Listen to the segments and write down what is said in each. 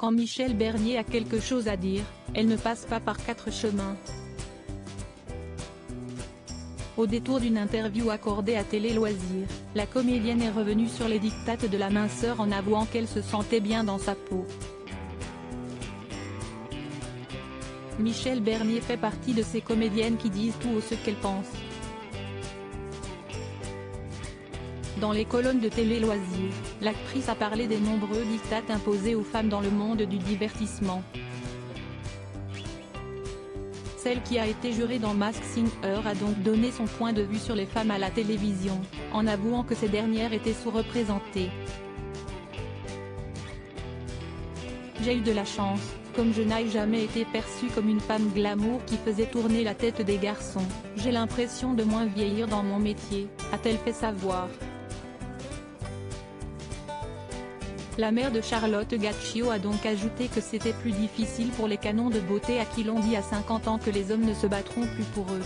Quand Michel Bernier a quelque chose à dire, elle ne passe pas par 4 chemins. Au détour d'une interview accordée à Télé Loisirs, la comédienne est revenue sur les diktats de la minceur en avouant qu'elle se sentait bien dans sa peau. Michel Bernier fait partie de ces comédiennes qui disent tout haut ce qu'elles pensent. Dans les colonnes de Télé Loisirs, l'actrice a parlé des nombreux diktats imposés aux femmes dans le monde du divertissement. Celle qui a été jurée dans Masked Singer a donc donné son point de vue sur les femmes à la télévision, en avouant que ces dernières étaient sous-représentées. J'ai eu de la chance, comme je n'ai jamais été perçue comme une femme glamour qui faisait tourner la tête des garçons, j'ai l'impression de moins vieillir dans mon métier, a-t-elle fait savoir. La mère de Charlotte Gaccio a donc ajouté que c'était plus difficile pour les canons de beauté à qui l'on dit à 50 ans que les hommes ne se battront plus pour eux.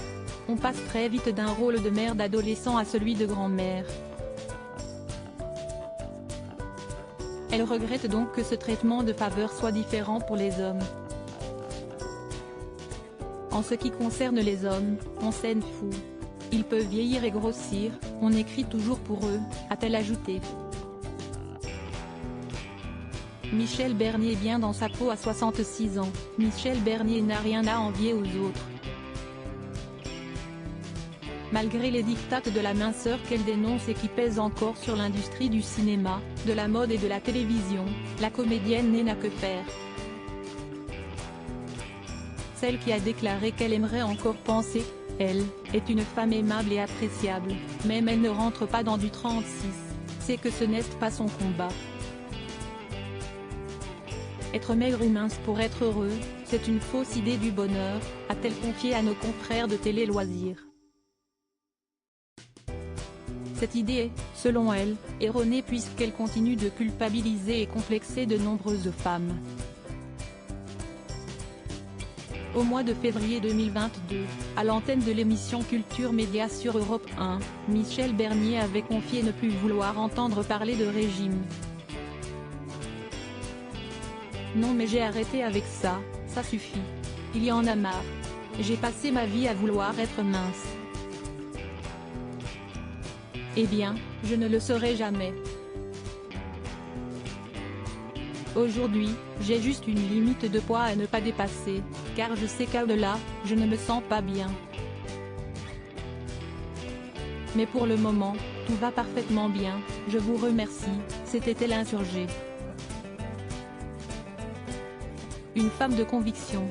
On passe très vite d'un rôle de mère d'adolescent à celui de grand-mère. Elle regrette donc que ce traitement de faveur soit différent pour les hommes. En ce qui concerne les hommes, on s'en fout. Ils peuvent vieillir et grossir, on écrit toujours pour eux, a-t-elle ajouté. Michel Bernier bien dans sa peau à 66 ans, Michel Bernier n'a rien à envier aux autres. Malgré les diktats de la minceur qu'elle dénonce et qui pèsent encore sur l'industrie du cinéma, de la mode et de la télévision, la comédienne n'a que faire. Celle qui a déclaré qu'elle aimerait encore penser, elle, est une femme aimable et appréciable, même elle ne rentre pas dans du 36, c'est que ce n'est pas son combat. Être maigre ou mince pour être heureux, c'est une fausse idée du bonheur, a-t-elle confié à nos confrères de Télé Loisirs. Cette idée est, selon elle, erronée puisqu'elle continue de culpabiliser et complexer de nombreuses femmes. Au mois de février 2022, à l'antenne de l'émission Culture Média sur Europe 1, Michel Bernier avait confié ne plus vouloir entendre parler de régime. Non mais j'ai arrêté avec ça, ça suffit. Il y en a marre. J'ai passé ma vie à vouloir être mince. Eh bien, je ne le serai jamais. Aujourd'hui, j'ai juste une limite de poids à ne pas dépasser, car je sais qu'au-delà, je ne me sens pas bien. Mais pour le moment, tout va parfaitement bien, je vous remercie, c'était l'insurgée. Une femme de conviction.